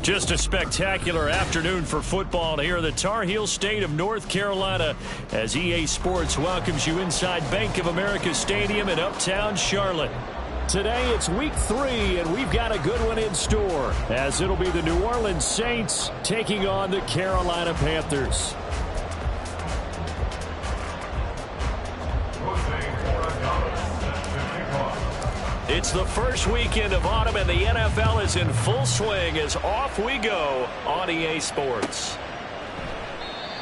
Just a spectacular afternoon for football here in the Tar Heel state of North Carolina as EA Sports welcomes you inside Bank of America Stadium in uptown Charlotte. Today it's week 3, and we've got a good one in store as it'll be the New Orleans Saints taking on the Carolina Panthers. It's the first weekend of autumn, and the NFL is in full swing as off we go on EA Sports.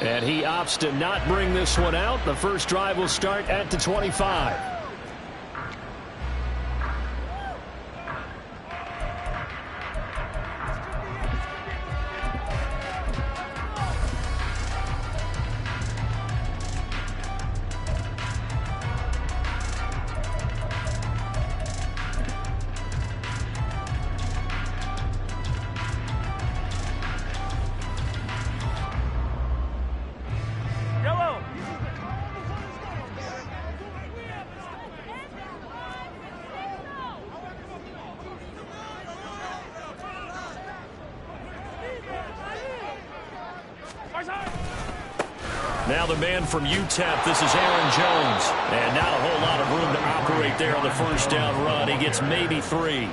And he opts to not bring this one out. The first drive will start at the 25. Now the man from UTEP, this is Aaron Jones. And not a whole lot of room to operate there on the first down run. He gets maybe 3.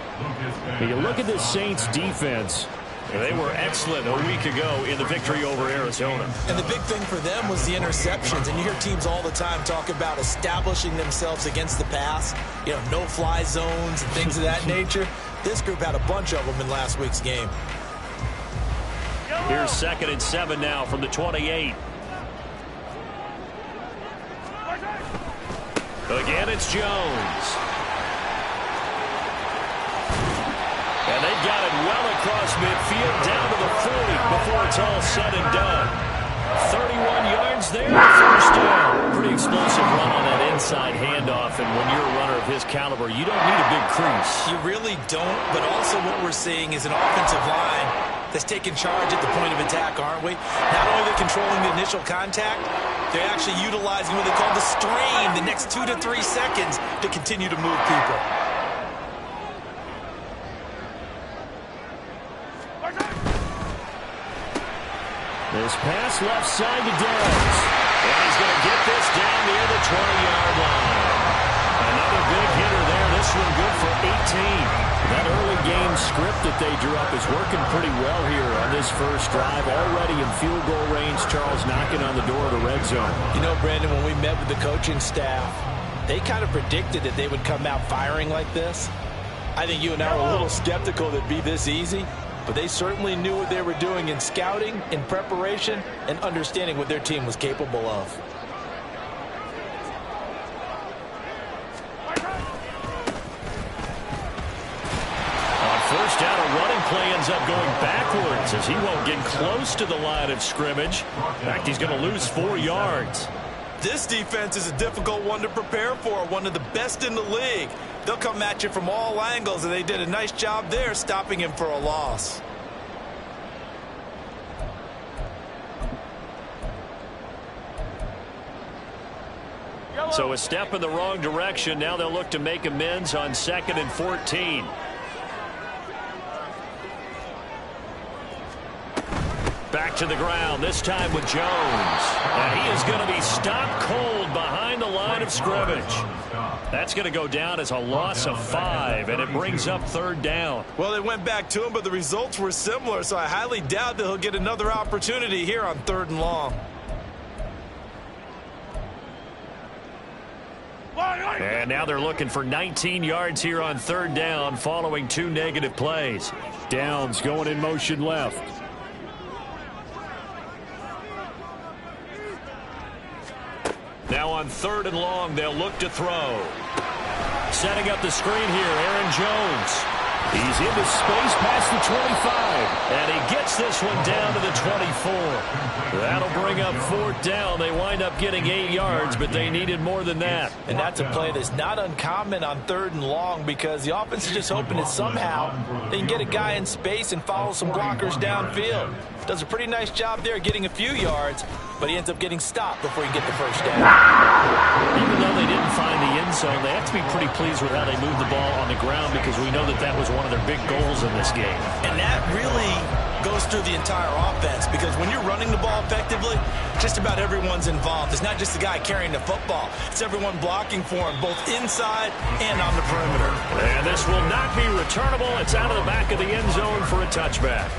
When you look at this Saints defense, they were excellent a week ago in the victory over Arizona. And the big thing for them was the interceptions. And you hear teams all the time talk about establishing themselves against the pass. You know, no-fly zones and things of that nature. This group had a bunch of them in last week's game. Here's 2nd and 7 now from the 28. Again, it's Jones. And they've got it well across midfield, down to the 40 before it's all said and done. 31 yards there, first down. Pretty explosive run on that inside handoff, and when you're a runner of his caliber, you don't need a big crease. You really don't, but also what we're seeing is an offensive line that's taking charge at the point of attack, aren't we? Not only are they controlling the initial contact, they're actually utilizing what they call the strain, the next 2 to 3 seconds, to continue to move people. This pass left side to Downs. And he's going to get this down near the 20-yard line. Another big hitter there. This one good for 18. That early game script that they drew up is working pretty well here on this first drive. Already in field goal range, Charles knocking on the door of the red zone. You know, Brandon, when we met with the coaching staff, they kind of predicted that they would come out firing like this. I think you and I were a little skeptical that it'd be this easy, but they certainly knew what they were doing in scouting, in preparation, and understanding what their team was capable of. First down, a running play ends up going backwards as he won't get close to the line of scrimmage. In fact, he's going to lose 4 yards. This defense is a difficult one to prepare for, one of the best in the league. They'll come at you from all angles, and they did a nice job there stopping him for a loss. So a step in the wrong direction. Now they'll look to make amends on 2nd and 14. Back to the ground, this time with Jones. And he is going to be stopped cold behind the line of scrimmage. That's going to go down as a loss of 5, and it brings up 3rd down. Well, they went back to him, but the results were similar, so I highly doubt that he'll get another opportunity here on 3rd and long. And now they're looking for 19 yards here on 3rd down following 2 negative plays. Downs going in motion left. Now on 3rd and long, they'll look to throw. Setting up the screen here, Aaron Jones. He's into space past the 25, and he gets this one down to the 24. That'll bring up 4th down. They wind up getting 8 yards, but they needed more than that. And that's a play that's not uncommon on 3rd and long because the offense is just hoping that somehow they can get a guy in space and follow some blockers downfield. Does a pretty nice job there getting a few yards, but he ends up getting stopped before he can get the first down. Even though they didn't find the end zone, they have to be pretty pleased with how they moved the ball on the ground because we know that that was one of their big goals in this game. And that really goes through the entire offense, because when you're running the ball effectively, just about everyone's involved. It's not just the guy carrying the football. It's everyone blocking for him, both inside and on the perimeter. And this will not be returnable. It's out of the back of the end zone for a touchback.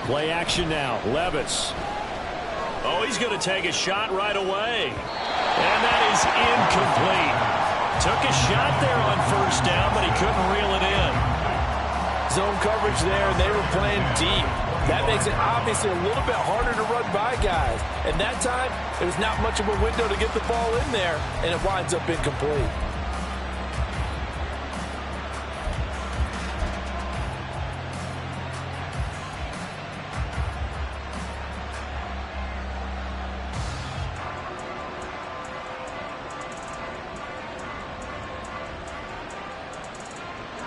Play action now. Levis. Oh, he's going to take a shot right away. And that is incomplete. Took a shot there on first down, but he couldn't reel it in. Zone coverage there, and they were playing deep. That makes it obviously a little bit harder to run by guys. And that time, there's not much of a window to get the ball in there, and it winds up incomplete.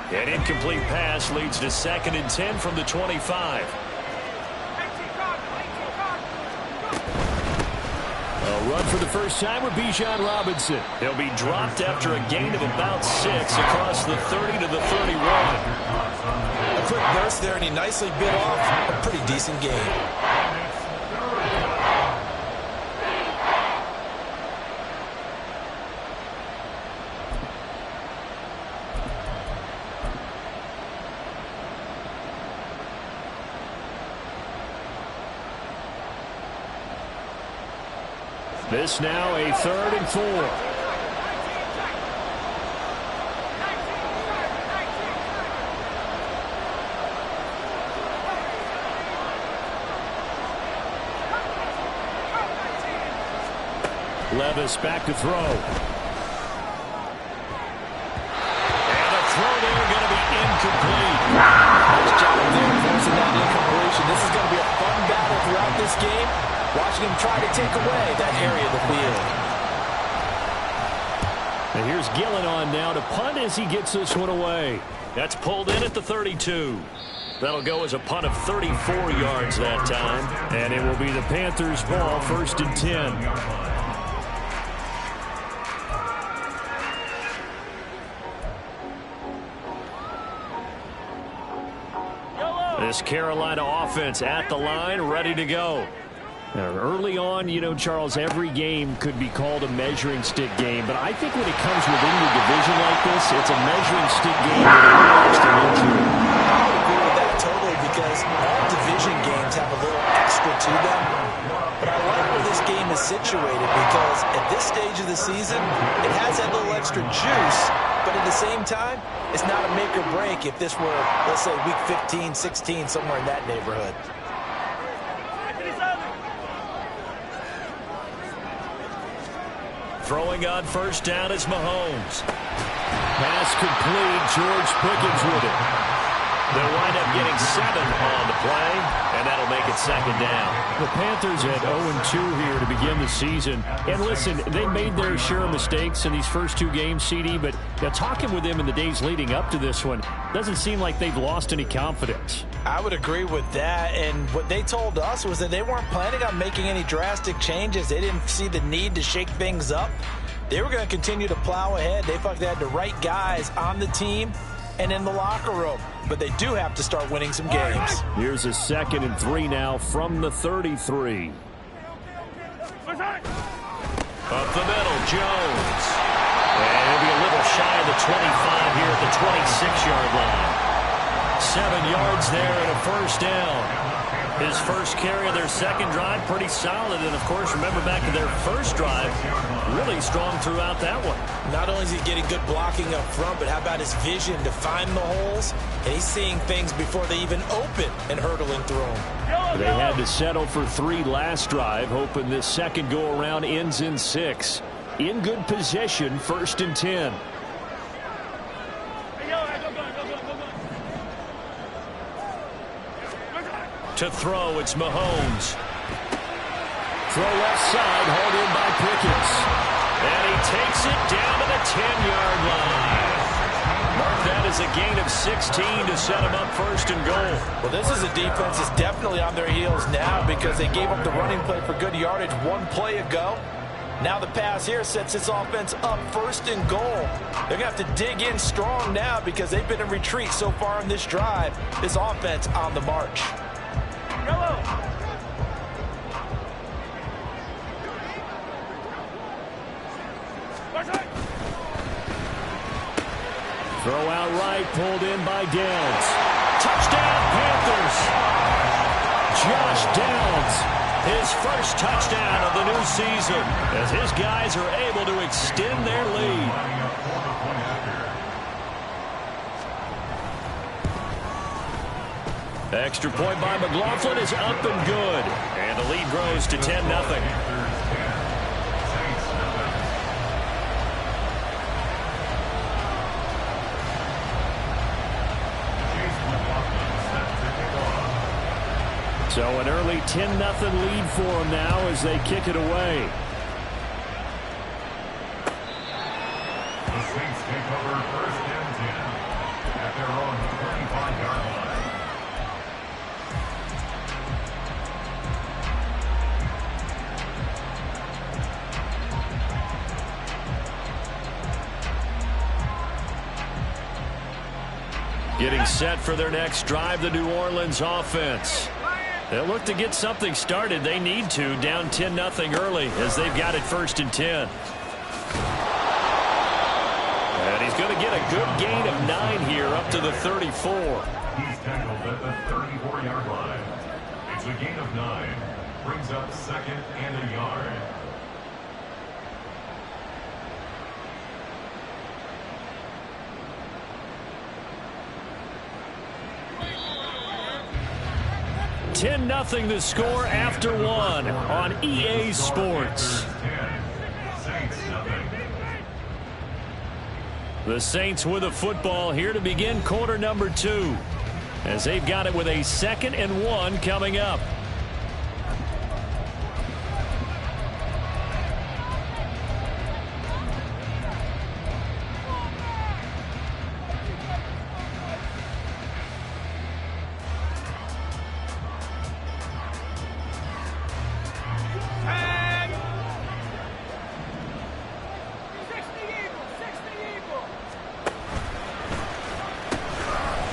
An incomplete pass leads to 2nd and 10 from the 25. A run for the first time with Bijan Robinson. He'll be dropped after a gain of about 6 across the 30 to the 31. A quick burst there, and he nicely bit off a pretty decent gain. This now a 3rd and 4. Levis back to throw. And the throw there going to be incomplete. Nice job there forcing that incompletion. This is going to be a fun battle throughout this game. Watching him try to take away that area of the field. And here's Gillen on now to punt as he gets this one away. That's pulled in at the 32. That'll go as a punt of 34 yards that time. And it will be the Panthers' ball, 1st and 10. This Carolina offense at the line, ready to go. Now, early on, you know, Charles, every game could be called a measuring stick game, but I think when it comes within the division like this, it's a measuring stick game with a little extra into it. I would agree with that totally, because all division games have a little extra to them. But I like where this game is situated, because at this stage of the season, it has that little extra juice, but at the same time, it's not a make or break if this were, let's say, week 15, 16, somewhere in that neighborhood. Throwing on first down is Mahomes. Pass complete. George Pickens with it. They'll wind up getting 7 on the play, and that'll make it 2nd down. The Panthers had 0-2 here to begin the season. And listen, they made their share of mistakes in these first 2 games, CD, but talking with them in the days leading up to this one, doesn't seem like they've lost any confidence. I would agree with that, and what they told us was that they weren't planning on making any drastic changes. They didn't see the need to shake things up. They were going to continue to plow ahead. They felt they had the right guys on the team and in the locker room, but they do have to start winning some games. Here's a 2nd and 3 now from the 33. Up the middle, Jones. And he'll be a little shy of the 25 here at the 26-yard line. 7 yards there and a first down. His first carry of their second drive, pretty solid. And, of course, remember back to their first drive, really strong throughout that one. Not only is he getting good blocking up front, but how about his vision to find the holes? And he's seeing things before they even open and hurdling through them. They had to settle for 3 last drive, hoping this second go-around ends in 6. In good position, 1st and 10. To throw, it's Mahomes. Throw left side, hauled in by Pickens. And he takes it down to the 10-yard line. Mark that as a gain of 16 to set him up first and goal. Well, this is a defense that's definitely on their heels now because they gave up the running play for good yardage one play ago. Now the pass here sets this offense up first and goal. They're going to have to dig in strong now because they've been in retreat so far in this drive. This offense on the march. Throw out right, pulled in by Downs. Touchdown, Panthers. Josh Downs, his first touchdown of the new season, as his guys are able to extend their lead. Extra point by McLaughlin is up and good. And the lead grows to 10-0. So an early 10-0 lead for them now as they kick it away. The Saints take over first and 10 at their own 35-yard line. Getting set for their next drive, the New Orleans offense. They'll look to get something started. They need to, down 10-0 early as they've got it first and 10. And he's going to get a good gain of 9 here up to the 34. He's tackled at the 34-yard line. It's a gain of 9. Brings up second and a yard. $10-0 the score after 1 on EA Sports. The Saints with a football here to begin quarter number 2, as they've got it with a 2nd and 1 coming up.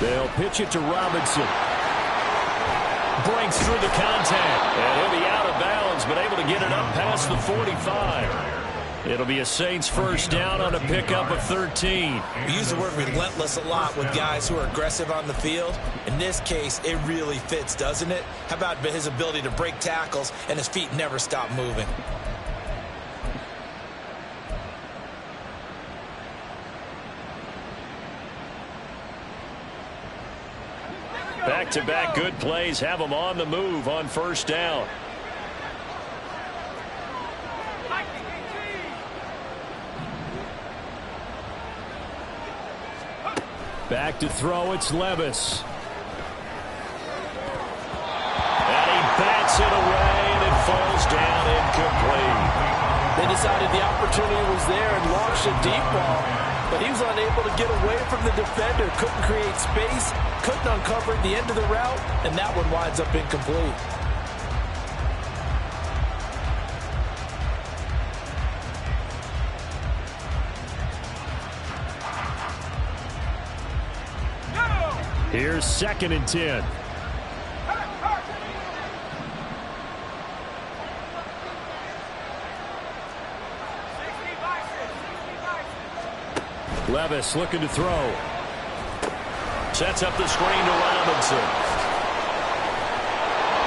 They'll pitch it to Robinson. Breaks through the contact. And he'll be out of bounds, but able to get it up past the 45. It'll be a Saints first down on a pickup of 13. We use the word relentless a lot with guys who are aggressive on the field. In this case, it really fits, doesn't it? How about his ability to break tackles and his feet never stop moving? Back-to-back good plays have them on the move on first down. Back to throw, it's Levis. And he bats it away, and it falls down incomplete. They decided the opportunity was there and launched a deep ball, but he was unable to get away from the defender, couldn't create space, couldn't uncover the end of the route, and that one winds up incomplete. Here's 2nd and 10. Levis looking to throw. Sets up the screen to Robinson.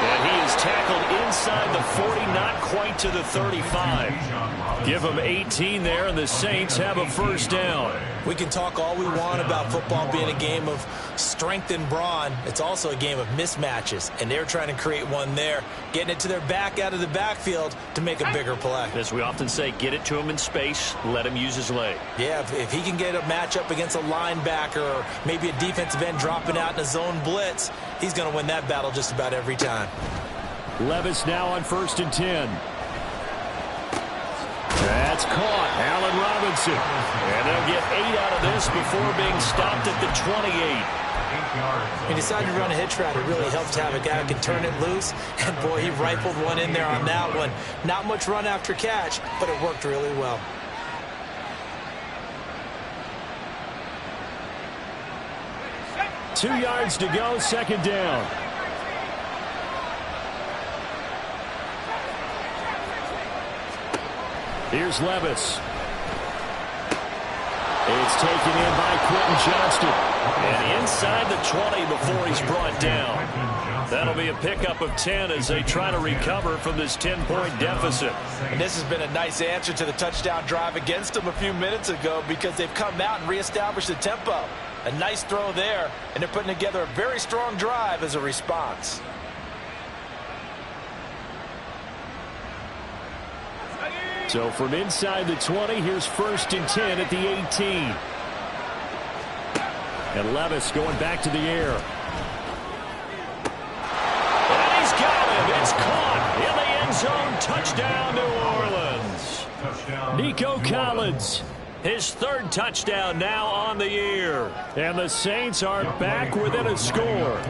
And he is tackled inside the 40, not quite to the 35. Give them 18 there, and the Saints have a first down. We can talk all we want about football being a game of strength and brawn. It's also a game of mismatches, and they're trying to create one there, getting it to their back out of the backfield to make a bigger play. As we often say, get it to him in space, let him use his leg. Yeah, if he can get a matchup against a linebacker or maybe a defensive end dropping out in a zone blitz, he's going to win that battle just about every time. Levis now on 1st and 10. That's caught. Allen Robinson. And they'll get 8 out of this before being stopped at the 28. He decided to run a hitch route. It really helps to have a guy who can turn it loose. And, boy, he rifled one in there on that one. Not much run after catch, but it worked really well. Two yards to go, 2nd down. Here's Levis. It's taken in by Quentin Johnston. And inside the 20 before he's brought down. That'll be a pickup of 10 as they try to recover from this 10-point deficit. And this has been a nice answer to the touchdown drive against them a few minutes ago because they've come out and reestablished the tempo. A nice throw there, and they're putting together a very strong drive as a response. So from inside the 20, here's 1st and 10 at the 18. And Levis going back to the air. And he's got him. It's caught in the end zone. Touchdown, New Orleans. Nico Collins. His 3rd touchdown now on the year. And the Saints are back within a score.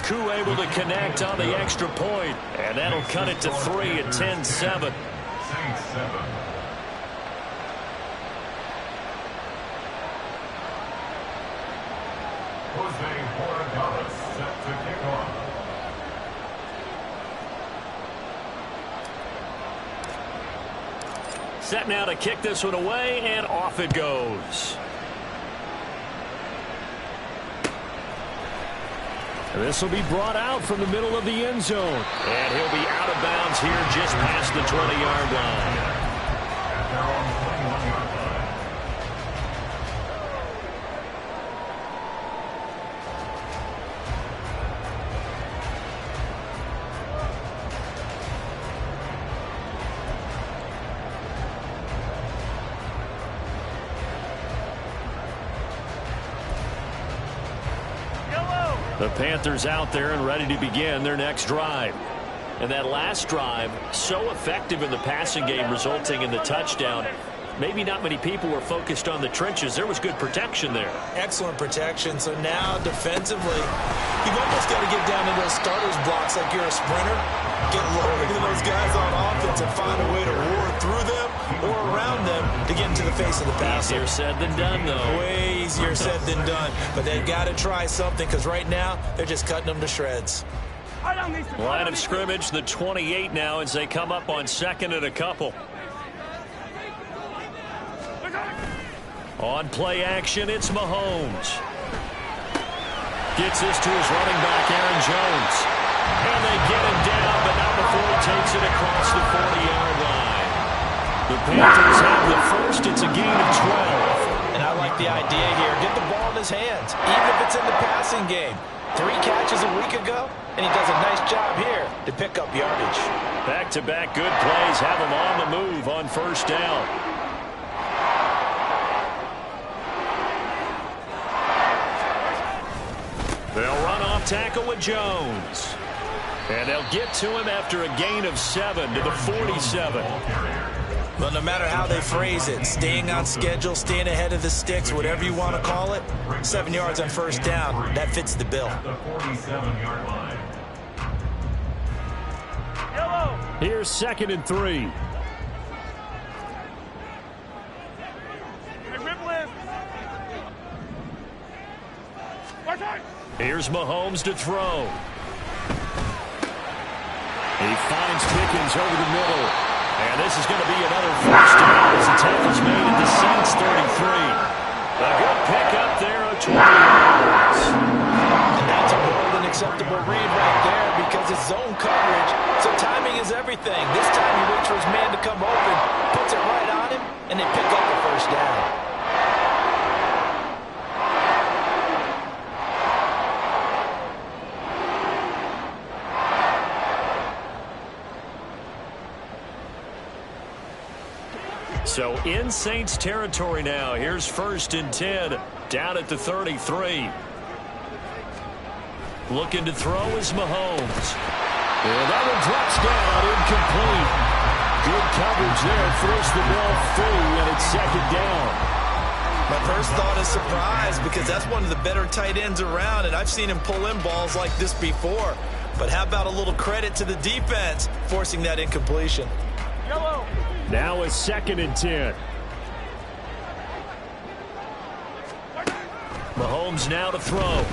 Koo able to connect on the extra point, and that'll cut it to 3 at 10-7. Set to kick off. Set now to kick this one away, and off it goes. This will be brought out from the middle of the end zone. And he'll be out of bounds here just past the 20-yard line. The Panthers out there and ready to begin their next drive. And that last drive, so effective in the passing game, resulting in the touchdown. Maybe not many people were focused on the trenches. There was good protection there. Excellent protection. So now defensively, you've almost got to get down to those starters blocks like you're a sprinter. Get lower to those guys on offense and find a way to roar through them or around them to get into the face of the passer. Easier said than done, though. Way easier said than done. But they've got to try something because right now they're just cutting them to shreds. Line of scrimmage, the 28 now as they come up on 2nd and a couple. On play action, it's Mahomes. Gets this to his running back, Aaron Jones. And they get him down, but not before he takes it across the 40-yard line. The Panthers have the first. It's a gain of 12. And I like the idea here. Get the ball in his hands, even if it's in the passing game. 3 catches a week ago, and he does a nice job here to pick up yardage. Back-to-back good plays have him on the move on 1st down. They'll run off tackle with Jones. And they'll get to him after a gain of 7 to the 47. Well, no matter how they phrase it, staying on schedule, staying ahead of the sticks, whatever you want to call it, 7 yards on 1st down, that fits the bill. The 47-yard line. Here's 2nd and 3. Here's Mahomes to throw. He finds Pickens over the middle. And this is going to be another 1st down as the tackle's made at the Saints 33. A good pickup there of 20 yards. And that's a role acceptable read right there because it's zone coverage, so timing is everything. This time he waits for his man to come open, puts it right on him, and they pick up the first down. So in Saints territory now. Here's 1st and 10 down at the 33. Looking to throw is Mahomes. And that one drops down, incomplete. Good coverage there. Forced the ball through, and it's 2nd down. My first thought is surprise because that's one of the better tight ends around, and I've seen him pull in balls like this before. But how about a little credit to the defense forcing that incompletion? Yellow. Now a 2nd and 10. Mahomes now to throw.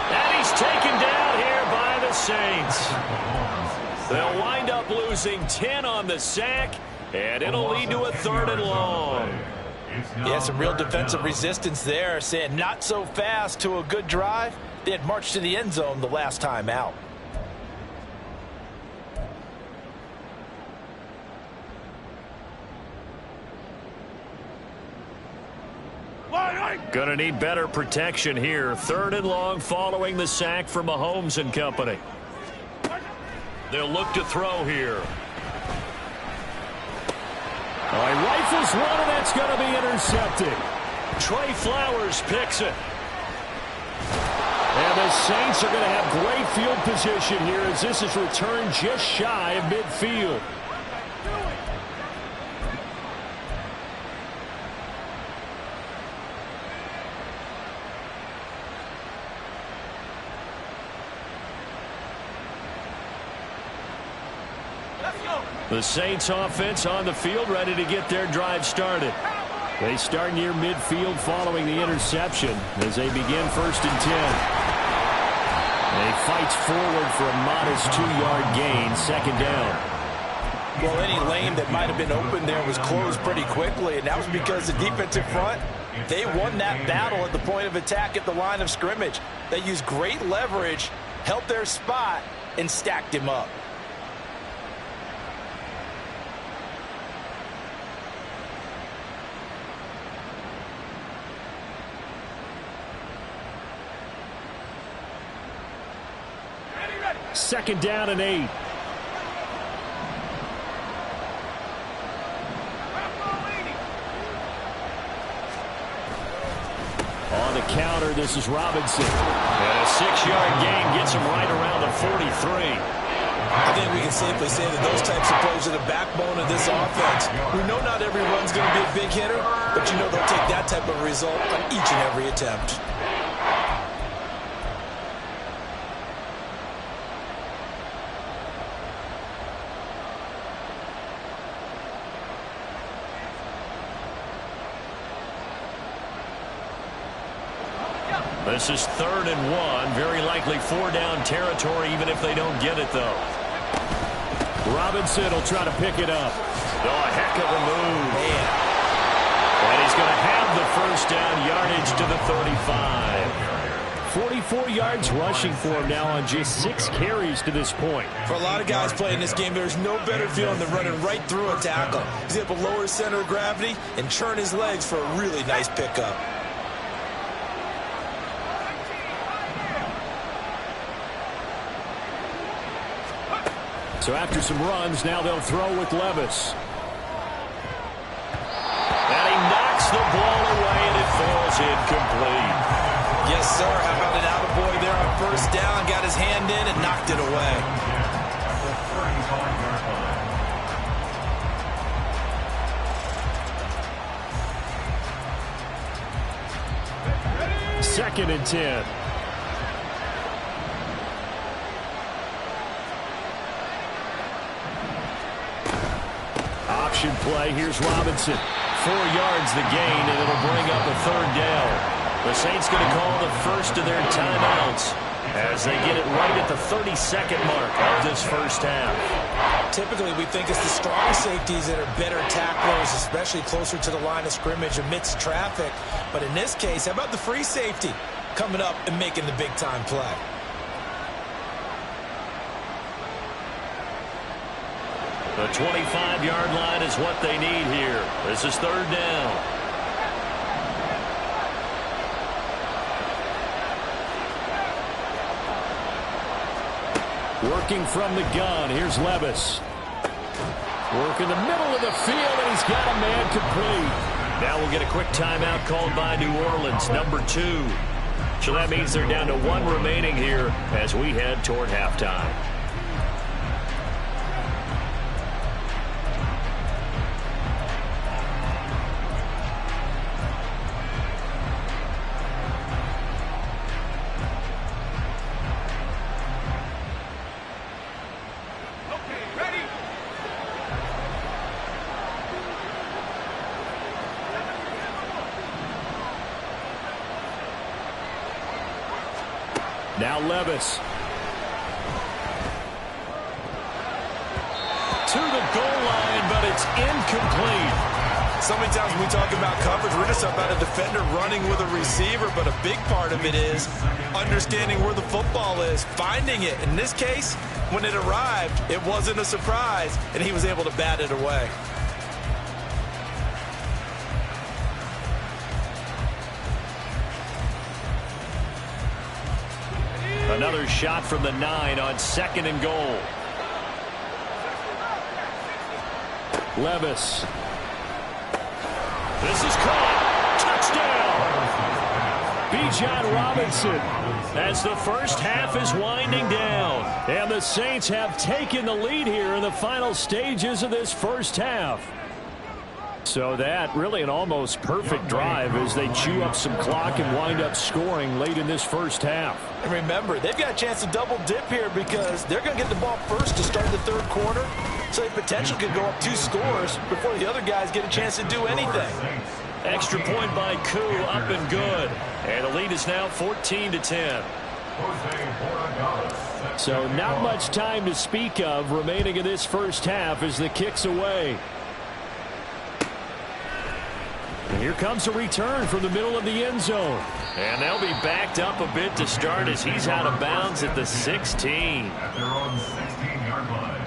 And he's taken down here by the Saints. They'll wind up losing 10 on the sack, and it'll lead to a 3rd and long. Yeah, some real defensive resistance there, saying not so fast to a good drive. They had marched to the end zone the last time out. Going to need better protection here. 3rd and long following the sack from Mahomes and company. They'll look to throw here. Oh, he rifles one, and that's going to be intercepted. Trey Flowers picks it. And the Saints are going to have great field position here as this is returned just shy of midfield. The Saints offense on the field, ready to get their drive started. They start near midfield following the interception as they begin 1st and 10. They fights forward for a modest 2-yard gain, 2nd down. Well, any lane that might have been open there was closed pretty quickly, and that was because the defensive front, they won that battle at the point of attack at the line of scrimmage. They used great leverage, held their spot, and stacked him up. Second down and 8. On the counter, this is Robinson. And a 6-yard gain gets him right around the 43. I think we can safely say that those types of plays are the backbone of this offense. We know not every run's going to be a big hitter, but you know they'll take that type of result on each and every attempt. This is 3rd and 1. Very likely 4-down territory, even if they don't get it, though. Robinson will try to pick it up. Oh, a heck of a move. Man. And he's going to have the 1st down, yardage to the 35. 44 yards rushing for him now on just 6 carries to this point. For a lot of guys playing this game, there's no better feeling than running right through a tackle. He's able to lower his center of gravity and churn his legs for a really nice pickup. So after some runs, now they'll throw with Levis. And he knocks the ball away, and it falls incomplete. Yes, sir. How about an attaboy there on 1st down? Got his hand in and knocked it away. Second and 10. Option play. Here's Robinson. 4 yards the gain, and it'll bring up a 3rd down. The Saints going to call the first of their timeouts as they get it right at the 32nd mark of this 1st half. Typically, we think it's the strong safeties that are better tacklers, especially closer to the line of scrimmage amidst traffic. But in this case, how about the free safety coming up and making the big-time play? The 25-yard line is what they need here. This is third down. Working from the gun. Here's Levis. Work in the middle of the field, and he's got a man complete. Now we'll get a quick timeout called by New Orleans, number 2. So that means they're down to 1 remaining here as we head toward halftime. Now Levis. To the goal line, but it's incomplete. So many times when we talk about coverage, we're just talking about a defender running with a receiver, but a big part of it is understanding where the football is, finding it. In this case, when it arrived, it wasn't a surprise, and he was able to bat it away. Another shot from the 9 on 2nd and goal. Levis. This is caught. Touchdown. Bijan Robinson as the first half is winding down. And the Saints have taken the lead here in the final stages of this first half. So that really an almost perfect drive as they chew up some clock and wind up scoring late in this first half. And remember, they've got a chance to double dip here because they're going to get the ball first to start the third quarter. So they potentially could go up 2 scores before the other guys get a chance to do anything. Extra point by Koo, up and good. And the lead is now 14-10. So not much time to speak of remaining in this first half as the kick's away. And here comes a return from the middle of the end zone. And they'll be backed up a bit to start as he's out of bounds at the 16. At their own 16-yard line.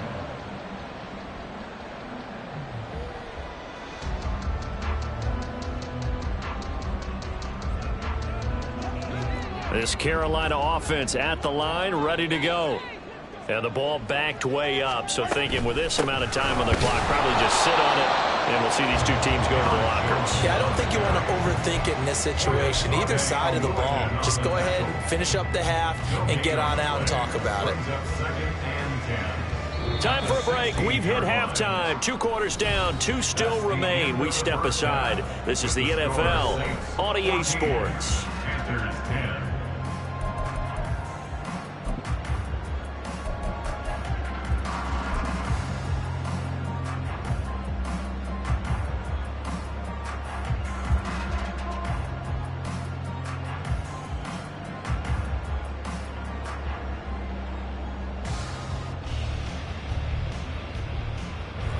This Carolina offense at the line, ready to go. And the ball backed way up, so thinking with this amount of time on the clock, probably just sit on it, and we'll see these two teams go to the lockers. Yeah, I don't think you want to overthink it in this situation. Either side of the ball. Just go ahead and finish up the half and get on out and talk about it. Time for a break. We've hit halftime. 2 quarters down, 2 still remain. We step aside. This is the NFL on EA Sports.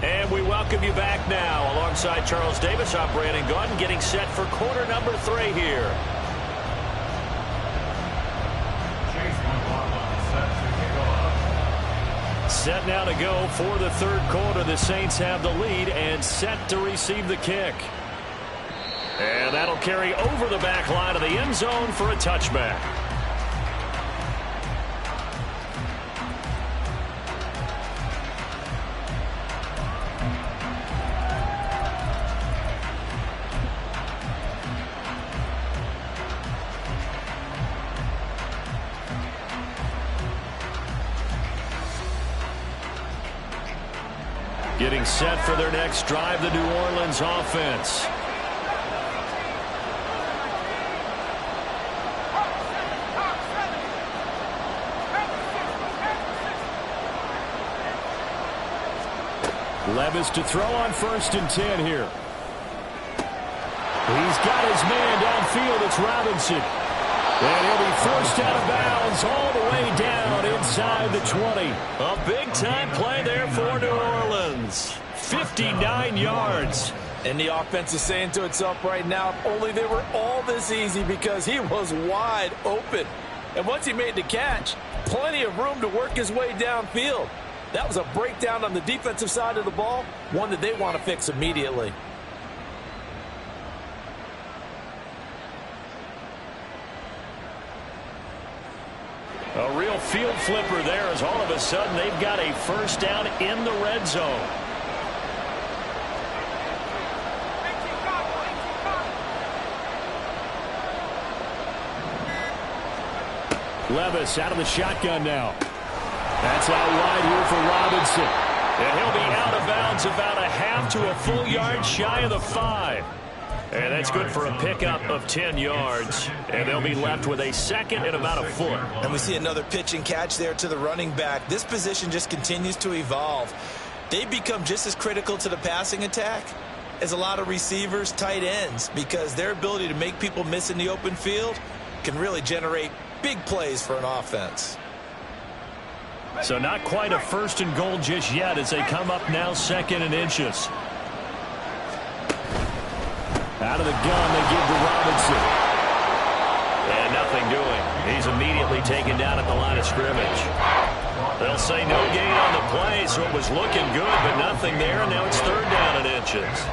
And we welcome you back now. Alongside Charles Davis, I'm Brandon Gunn, getting set for quarter number 3 here. Set now to go for the third quarter. The Saints have the lead and set to receive the kick. And that'll carry over the back line of the end zone for a touchback. Getting set for their next drive, the New Orleans offense. Levis to throw on 1st and 10 here. He's got his man downfield. It's Robinson. And he'll be forced out of bounds all the way down inside the 20. A big-time play there for New Orleans. 59 yards. And the offense is saying to itself right now, if only they were all this easy, because he was wide open. And once he made the catch, plenty of room to work his way downfield. That was a breakdown on the defensive side of the ball, one that they want to fix immediately. A real field flipper there as all of a sudden they've got a first down in the red zone. Levis out of the shotgun now. That's out wide here for Robinson. And he'll be out of bounds about a half to a full yard shy of the 5. And that's good for a pickup of 10 yards. And they'll be left with a second and about a foot. And we see another pitch and catch there to the running back. This position just continues to evolve. They become just as critical to the passing attack as a lot of receivers, tight ends, because their ability to make people miss in the open field can really generate big plays for an offense. So not quite a first and goal just yet as they come up now second and inches. Out of the gun, they give to Robinson. And nothing doing. He's immediately taken down at the line of scrimmage. They'll say no gain on the play, so it was looking good, but nothing there, and now it's third down and inches.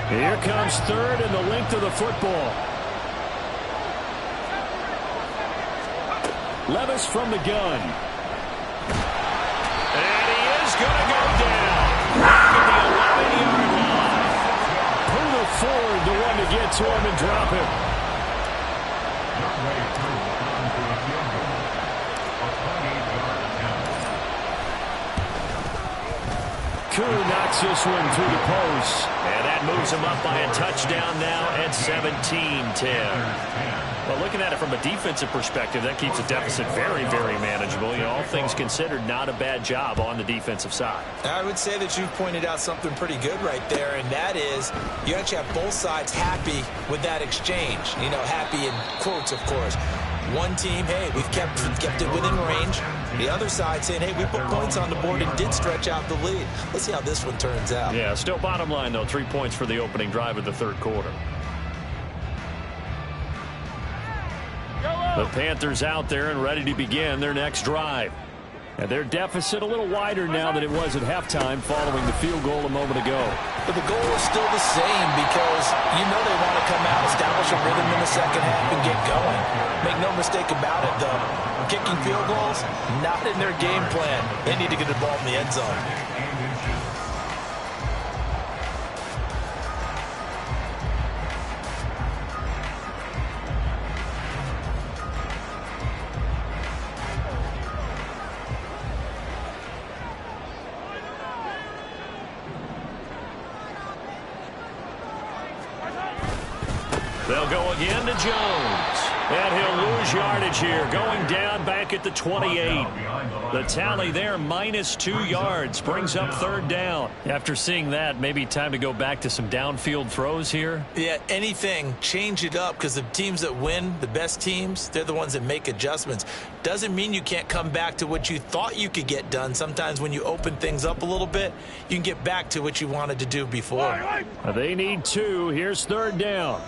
Here comes third and the length of the football. Levis from the gun. And he is going to go down. At the 11-yard line. Poona Ford, the one to get to him and drop him. Koo knocks this one through the post. And that moves him up by a touchdown now at 17-10. Well, looking at it from a defensive perspective, that keeps the deficit very, very manageable. You know, all things considered, not a bad job on the defensive side. I would say that you've pointed out something pretty good right there, and that is you actually have both sides happy with that exchange. You know, happy in quotes, of course. One team, hey, we've kept it within range. The other side saying, hey, we put points on the board and did stretch out the lead. Let's see how this one turns out. Yeah, still bottom line, though, 3 points for the opening drive of the third quarter. The Panthers out there and ready to begin their next drive. And their deficit a little wider now than it was at halftime following the field goal a moment ago. But the goal is still the same because you know they want to come out, establish a rhythm in the second half, and get going. Make no mistake about it, though. Kicking field goals, not in their game plan. They need to get the ball in the end zone. They'll go again to Jones. And he'll lose yardage here, going down back at the 28. The tally there, -2 yards, brings up third down. After seeing that, maybe time to go back to some downfield throws here. Yeah, anything, change it up, because the teams that win, the best teams, they're the ones that make adjustments. Doesn't mean you can't come back to what you thought you could get done. Sometimes when you open things up a little bit, you can get back to what you wanted to do before. They need 2. Here's third down.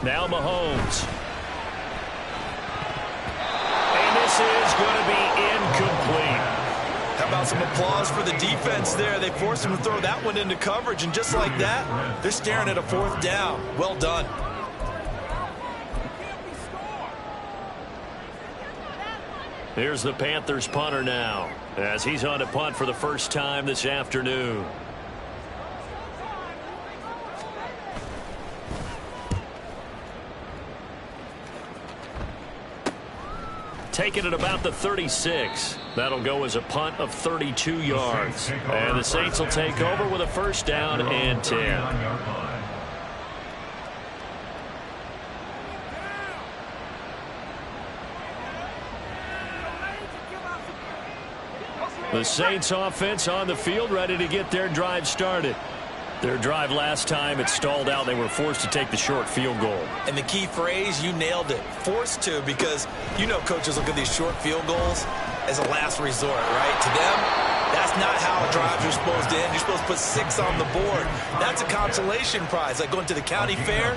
Now Mahomes. And this is going to be incomplete. How about some applause for the defense there? They forced him to throw that one into coverage, and just like that, they're staring at a fourth down. Well done. Here's the Panthers punter now, as he's on to punt for the first time this afternoon. Taken at about the 36. That'll go as a punt of 32 yards. And the Saints will take over with a first down and 10. The Saints offense on the field, ready to get their drive started. Their drive last time, it stalled out. They were forced to take the short field goal. And the key phrase, you nailed it. Forced to, because you know coaches look at these short field goals as a last resort, right? To them, that's not how drives are supposed to end. You're supposed to put 6 on the board. That's a consolation prize. Like going to the county fair,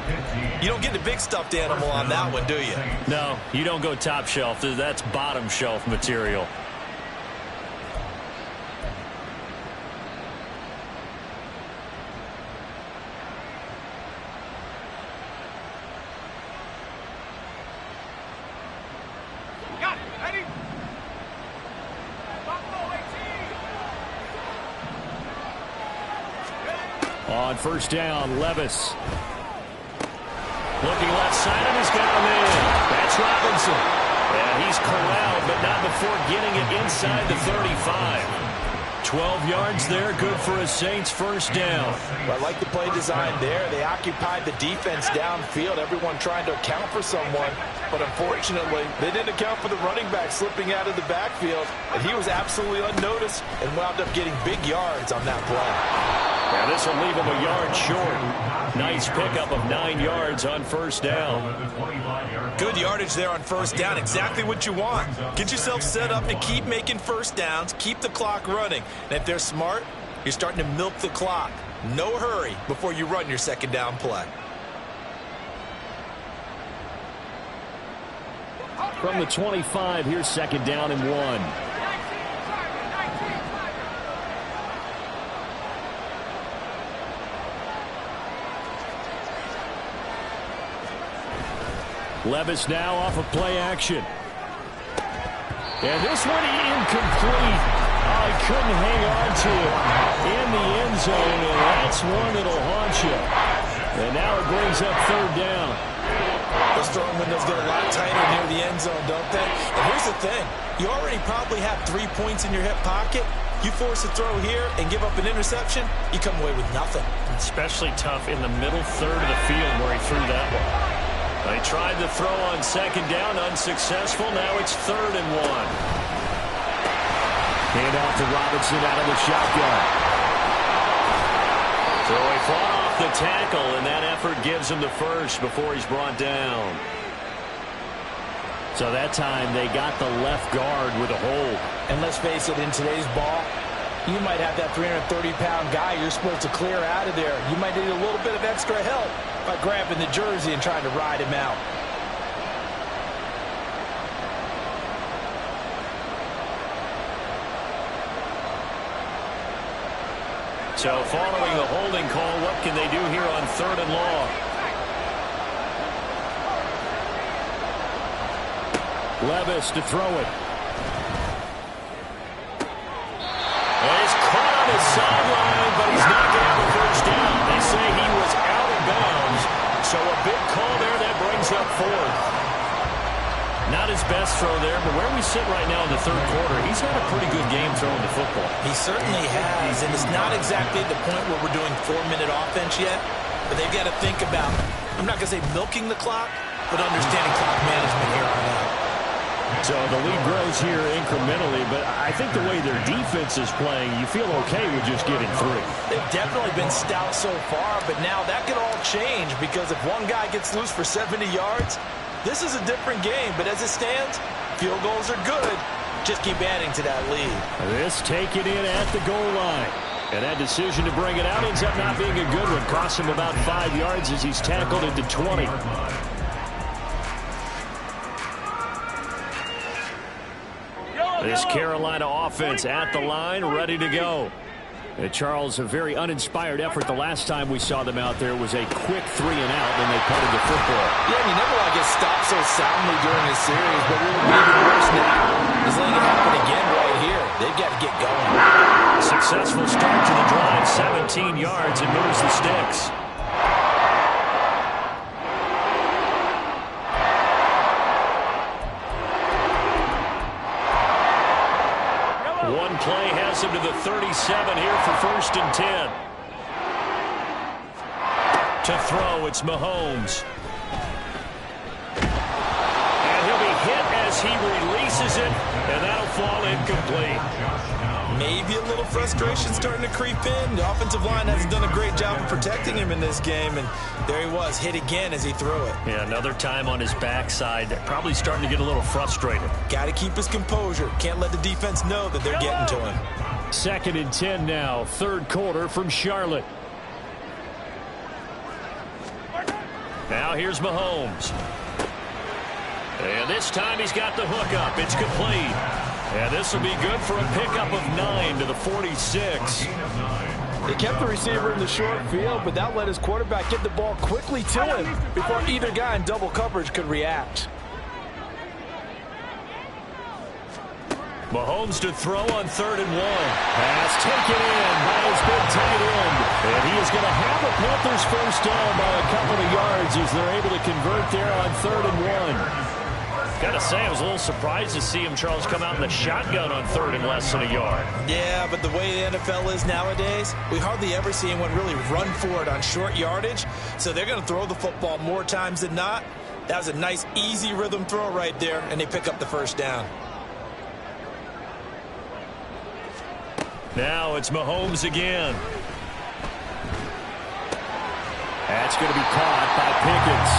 you don't get the big stuffed animal on that one, do you? No, you don't go top shelf. That's bottom shelf material. On first down, Levis. Looking left side, and he's got him in. That's Robinson. And he's corralled, but not before getting it inside the 35. 12 yards there, good for a Saints first down. Well, I like the play design there. They occupied the defense downfield, everyone trying to account for someone. But unfortunately, they didn't account for the running back slipping out of the backfield. And he was absolutely unnoticed and wound up getting big yards on that play. Yeah, this will leave him a yard short. Nice pickup of 9 yards on first down. Good yardage there on first down. Exactly what you want. Get yourself set up to keep making first downs, keep the clock running. And if they're smart, you're starting to milk the clock. No hurry before you run your second down play. From the 25, here's second down and 1. Levis now off of play action. And this one incomplete. Oh, he couldn't hang on to it in the end zone, and that's one that'll haunt you. And now it brings up third down. Those throwing windows get a lot tighter near the end zone, don't they? And here's the thing. You already probably have 3 points in your hip pocket. You force a throw here and give up an interception, you come away with nothing. Especially tough in the middle third of the field where he threw that one. They tried the throw on second down, unsuccessful. Now it's third and 1. Hand off to Robinson out of the shotgun. So he fought off the tackle, and that effort gives him the first before he's brought down. So that time they got the left guard with a hold. And let's face it, in today's ball, you might have that 330-pound guy you're supposed to clear out of there. You might need a little bit of extra help by grabbing the jersey and trying to ride him out. So following the holding call, what can they do here on third and long? Levis to throw it. He's caught on his sideline, but he's not going to have a first down. They say he was out of bounds, so a big call there that brings up fourth. Not his best throw there, but where we sit right now in the third quarter, he's had a pretty good game throwing the football. He certainly has, and it's not exactly the point where we're doing 4-minute offense yet, but they've got to think about, I'm not going to say milking the clock, but understanding clock management here on out. So the lead grows here incrementally, but I think the way their defense is playing, you feel okay with just getting 3. They've definitely been stout so far, but now that could all change because if one guy gets loose for 70 yards, this is a different game. But as it stands, field goals are good. Just keep adding to that lead. This take it in at the goal line. And that decision to bring it out ends up not being a good one. Costs him about 5 yards as he's tackled into 20. This Carolina offense at the line, ready to go. And Charles, a very uninspired effort. The last time we saw them out there was a quick 3 and out, and they punted the football. Yeah, and you never want to get stopped so soundly during this series, but what would be even worse now is letting it happen again right here. They've got to get going. Successful start to the drive, 17 yards, and moves the sticks. One play has him to the 37 here for first and 10. To throw, it's Mahomes. And he'll be hit as he releases it, and that'll fall incomplete. Maybe a little frustration starting to creep in. The offensive line hasn't done a great job of protecting him in this game, and there he was, hit again as he threw it. Yeah, another time on his backside. Probably starting to get a little frustrated. Got to keep his composure. Can't let the defense know that they're getting to him. 2nd and 10 now, 3rd quarter from Charlotte. Now here's Mahomes. And this time he's got the hook up. It's complete. And this will be good for a pickup of 9 to the 46. They kept the receiver in the short field, but that let his quarterback get the ball quickly to him before either guy in double coverage could react. Mahomes to throw on 3rd and 1. Pass taken in by his big tight end. And he is going to have the Panthers first down by a couple of yards as they're able to convert there on 3rd and 1. Got to say, I was a little surprised to see him, Charles, come out in the shotgun on 3rd and less than a yard. Yeah, but the way the NFL is nowadays, we hardly ever see anyone really run for it on short yardage. So they're going to throw the football more times than not. That was a nice, easy rhythm throw right there, and they pick up the first down. Now it's Mahomes again. That's going to be caught by Pickens.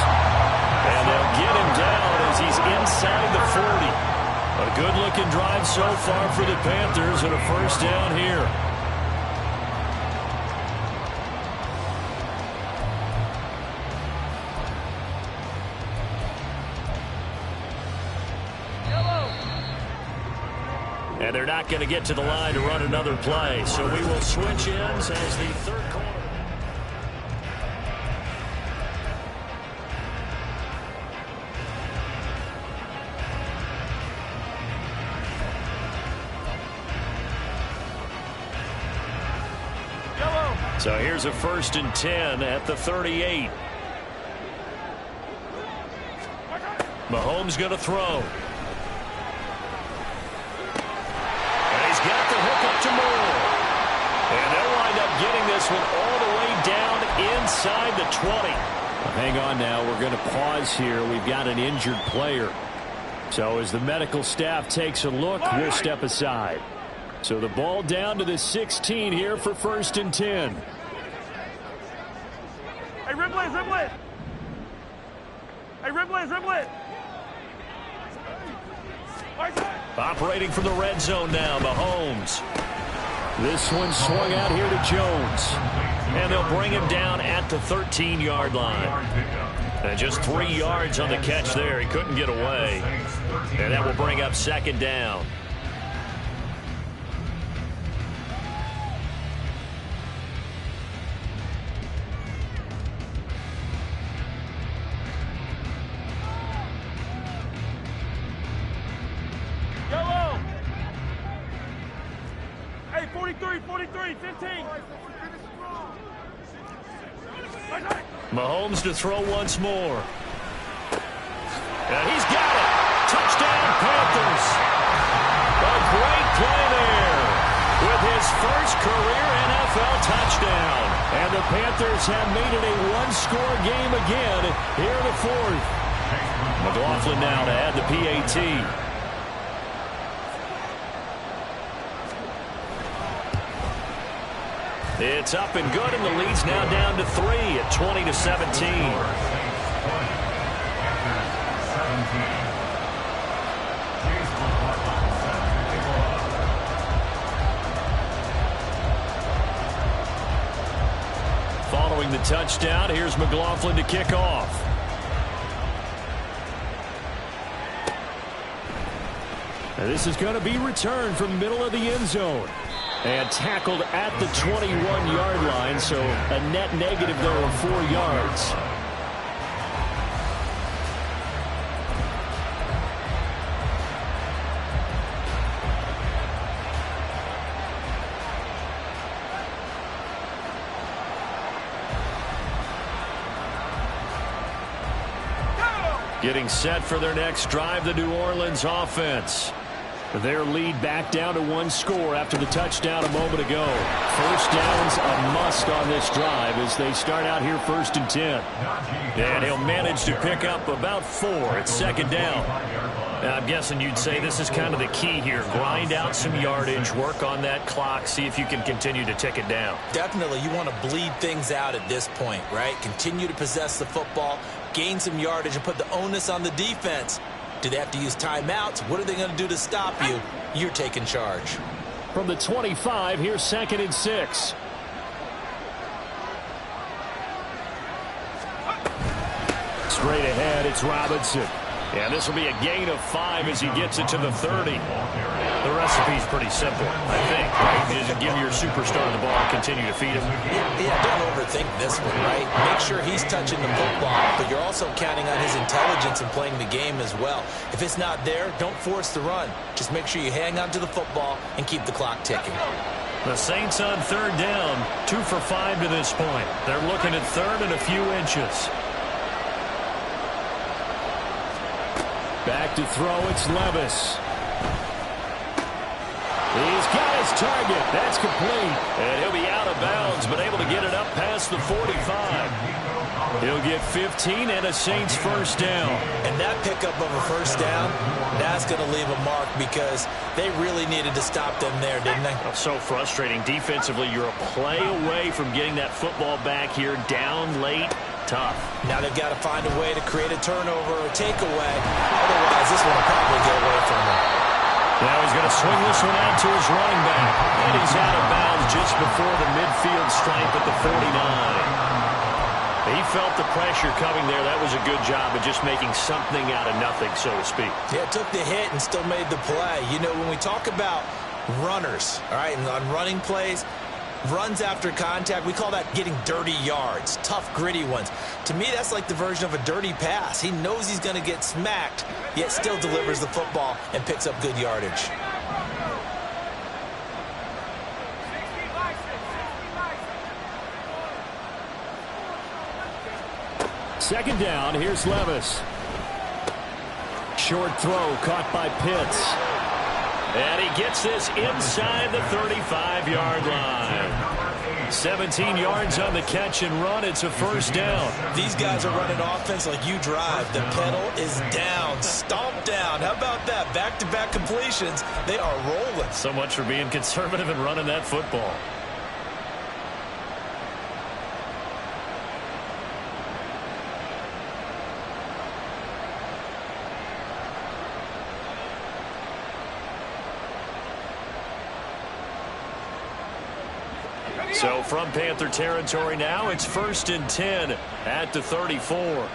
And they'll get him down as he's inside the 40. A good-looking drive so far for the Panthers and a first down here. And they're not going to get to the line to run another play. So we will switch ends as the 3rd quarter. So here's a 1st and 10 at the 38. Mahomes going to throw. And he's got the hook up to Moore. And they'll wind up getting this one all the way down inside the 20. Hang on now. We're going to pause here. We've got an injured player. So as the medical staff takes a look, we'll step aside. So the ball down to the 16 here for 1st and 10. Hey, dribble it, dribble it. Hey, dribble it, dribble it. Operating from the red zone now, Mahomes. This one swung out here to Jones. And they'll bring him down at the 13-yard line. And just 3 yards on the catch there. He couldn't get away. And that will bring up 2nd down. Hey, 43, 15. Mahomes to throw once more. And he's got it. Touchdown, Panthers. A great play there with his first career NFL touchdown. And the Panthers have made it a one-score game again here in the 4th. McLaughlin now to add the PAT. It's up and good, and the lead's now down to 3 at 20-17. Following the touchdown, here's McLaughlin to kick off. And this is going to be returned from the middle of the end zone. And tackled at the 21-yard line, so a net negative there of 4 yards. Getting set for their next drive, the New Orleans offense. Their lead back down to 1 score after the touchdown a moment ago. First down's a must on this drive as they start out here 1st and 10. And he'll manage to pick up about 4 at 2nd down. I'm guessing you'd say this is kind of the key here. Grind out some yardage, work on that clock, see if you can continue to tick it down. Definitely, you want to bleed things out at this point, right? Continue to possess the football, gain some yardage, and put the onus on the defense. Do they have to use timeouts? What are they going to do to stop you? You're taking charge. From the 25, here's 2nd and 6. Straight ahead, it's Robinson. And this will be a gain of 5 as he gets it to the 30. The recipe's pretty simple, I think, right? Just give your superstar the ball and continue to feed him. Yeah, don't overthink this one, right? Make sure he's touching the football, but you're also counting on his intelligence and playing the game as well. If it's not there, don't force the run. Just make sure you hang on to the football and keep the clock ticking. The Saints on 3rd down, 2 for 5 to this point. They're looking at 3rd and a few inches. Back to throw, it's Levis. He's got his target. That's complete. And he'll be out of bounds, but able to get it up past the 45. He'll get 15 and a Saints first down. And that pickup of a first down, that's going to leave a mark because they really needed to stop them there, didn't they? So frustrating. Defensively, you're a play away from getting that football back here down late. Tough. Now they've got to find a way to create a turnover or takeaway. Otherwise, this one will probably get away from them. Now he's going to swing this one out to his running back. And he's out of bounds just before the midfield stripe at the 49. He felt the pressure coming there. That was a good job of just making something out of nothing, so to speak. Yeah, took the hit and still made the play. You know, when we talk about runners, all right, and on running plays, runs after contact, we call that getting dirty yards, tough, gritty ones. To me, that's like the version of a dirty pass. He knows he's going to get smacked, yet still delivers the football and picks up good yardage. Second down, here's Levis. Short throw caught by Pitts. And he gets this inside the 35-yard line. 17 yards on the catch and run. It's a first down. These guys are running offense like you drive. The pedal is down, stomped down. How about that? Back-to-back completions. They are rolling. So much for being conservative and running that football. So from Panther territory now, it's 1st and 10 at the 34. On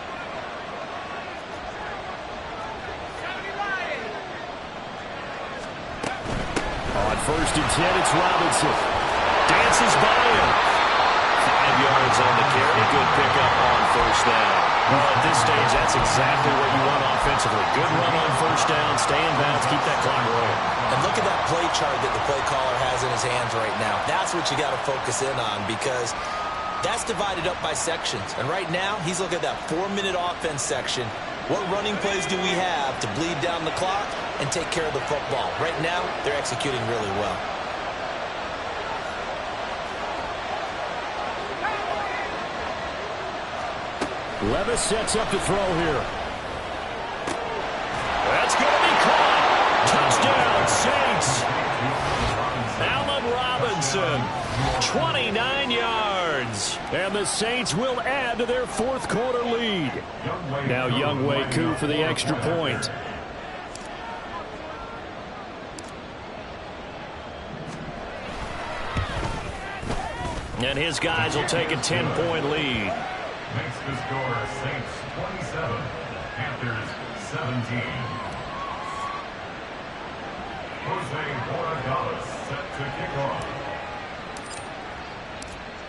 1st and 10, it's Robinson. Dances by him. 5 yards on the carry. Good pickup on first down. Well, at this stage, that's exactly what you want offensively. Good run on first down. Stay in bounds. Keep that clock rolling. And look at that play chart that the play caller has in his hands right now. That's what you got to focus in on because that's divided up by sections. And right now, he's looking at that 4-minute offense section. What running plays do we have to bleed down the clock and take care of the football? Right now, they're executing really well. Levis sets up to throw here. That's going to be caught. Touchdown, Saints. Allen Robinson, 29 yards. And the Saints will add to their 4th quarter lead. Now Younghoe Koo for the extra point. And his guys will take a 10-point lead. Makes the score Saints 27, Panthers 17. Jose Borregales set to kick off.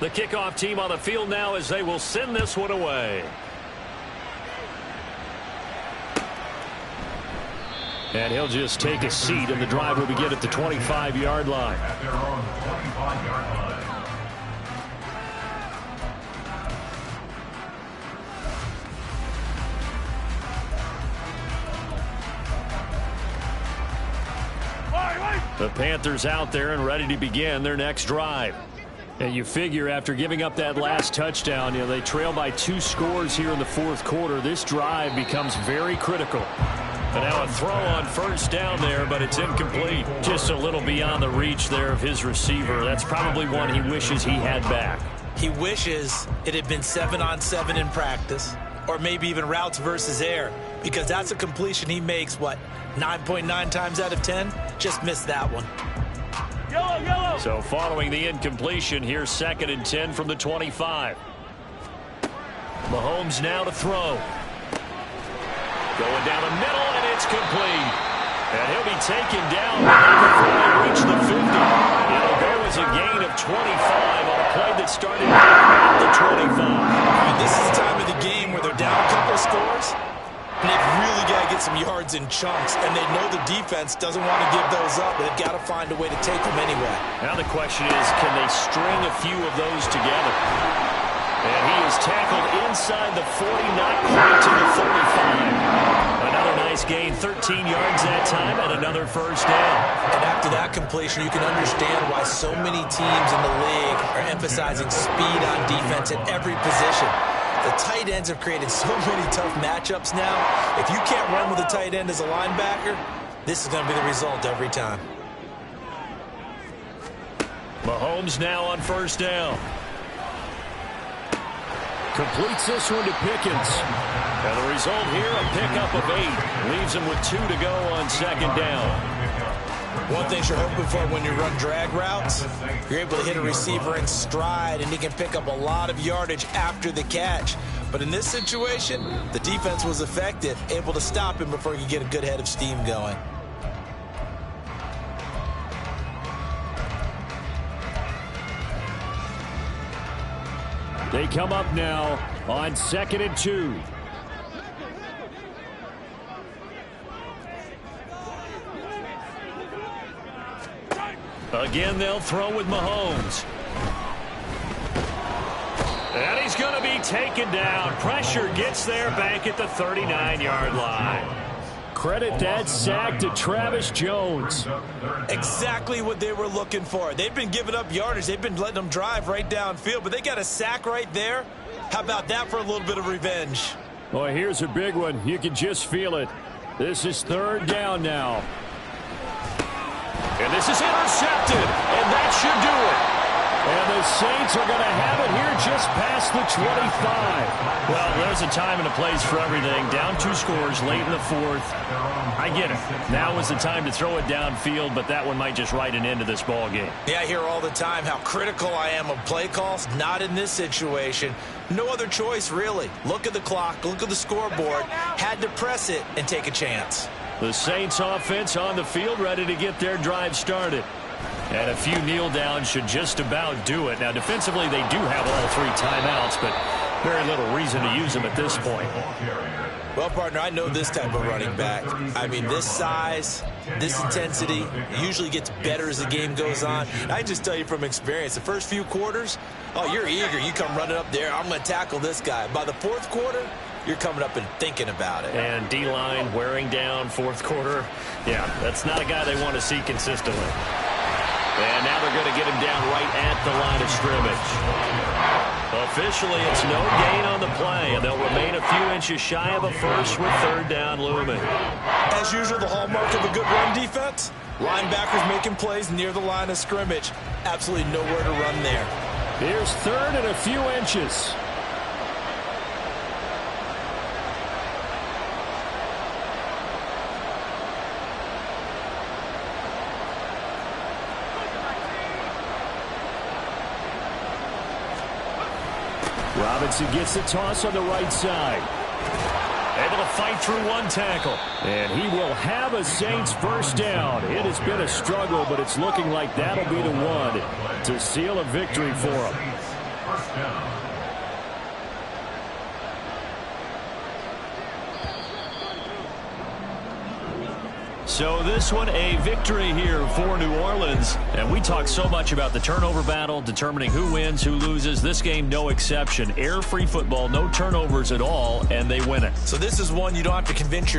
The kickoff team on the field now as they will send this one away. And he'll just take a seat, and the drive will begin at the 25-yard line. At their own 25-yard line. The Panthers out there and ready to begin their next drive. And you figure after giving up that last touchdown, they trail by 2 scores here in the 4th quarter. This drive becomes very critical. And now a throw on first down there, but it's incomplete. Just a little beyond the reach there of his receiver. That's probably one he wishes he had back. He wishes it had been 7-on-7 in practice, or maybe even routes versus air, because that's a completion he makes, 9.9 times out of 10? Just missed that one. Yellow. So following the incompletion, here's 2nd and 10 from the 25. Mahomes now to throw. Going down the middle, and it's complete. And he'll be taken down before they reach the 50. It'll go as a gain of 25 on a play that started at the 25. This is the time of the game where they're down a couple of scores, and they've really got to get some yards in chunks, and they know the defense doesn't want to give those up, but they've got to find a way to take them anyway. Now the question is, can they string a few of those together? And he is tackled inside the 40, not quite to the 35. Another nice gain, 13 yards that time, and another first down. And after that completion, you can understand why so many teams in the league are emphasizing speed on defense at every position. The tight ends have created so many tough matchups now. If you can't run with a tight end as a linebacker, this is going to be the result every time. Mahomes now on first down. Completes this one to Pickens. And the result here, a pickup of 8. Leaves him with 2 to go on 2nd down. One thing you're hoping for when you run drag routes, you're able to hit a receiver in stride, and he can pick up a lot of yardage after the catch. But in this situation, the defense was effective, able to stop him before he could get a good head of steam going. They come up now on 2nd and 2. Again, they'll throw with Mahomes. And he's going to be taken down. Pressure gets there back at the 39-yard line. Credit that sack to Travis Jones. Exactly what they were looking for. They've been giving up yardage. They've been letting them drive right downfield, but they got a sack right there. How about that for a little bit of revenge? Well, here's a big one. You can just feel it. This is 3rd down now. And this is intercepted, and that should do it. And the Saints are going to have it here just past the 25. Well, there's a time and a place for everything. Down 2 scores late in the 4th. I get it. Now is the time to throw it downfield, but that one might just write an end to this ball game. Yeah, I hear all the time how critical I am of play calls. Not in this situation. No other choice, really. Look at the clock. Look at the scoreboard. Had to press it and take a chance. The Saints offense on the field, ready to get their drive started. And a few kneel downs should just about do it. Now, defensively, they do have all 3 timeouts, but very little reason to use them at this point. Well, partner, I know this type of running back. I mean, this size, this intensity usually gets better as the game goes on. I just tell you from experience, the first few quarters, oh, you're eager. You come running up there, I'm going to tackle this guy. By the 4th quarter, you're coming up and thinking about it. And D-line wearing down 4th quarter. Yeah, that's not a guy they want to see consistently. And now they're going to get him down right at the line of scrimmage. Officially, it's no gain on the play, and they'll remain a few inches shy of a first with 3rd down looming. As usual, the hallmark of a good run defense, linebackers making plays near the line of scrimmage. Absolutely nowhere to run there. Here's 3rd and a few inches. Robinson gets the toss on the right side. Able to fight through 1 tackle. And he will have a Saints first down. It has been a struggle, but it's looking like that'll be the one to seal a victory for him. First down. So this one, a victory here for New Orleans. And we talk so much about the turnover battle, determining who wins, who loses. This game, no exception. Air-free football, no turnovers at all, and they win it. So this is one you don't have to convince